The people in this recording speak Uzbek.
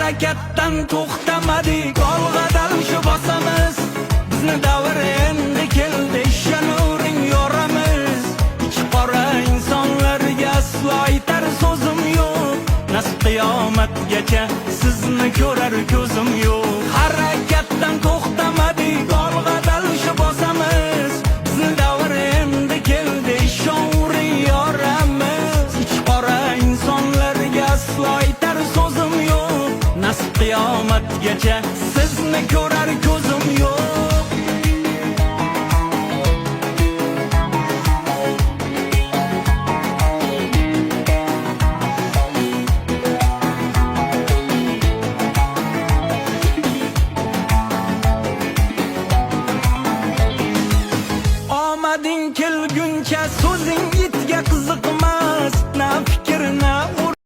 harakatdan to'xtamadik, olg'adan shu bosamiz. Bizni davr endi keldi, ishonuring yoramiz. Ich qora insonlarga aslo aytar so'zim yo'q, nasib qiyomatgacha sizni ko'rar ko'zim yo'q. Harakatdan to'xtamadik, olg'adan shu bosamiz. Bizni davr endi keldi, ishonuring yoramiz. Ich qora insonlarga aslo aytar so'zim yo'q, nasib qiyomatgacha sizni ko'rar ko'zim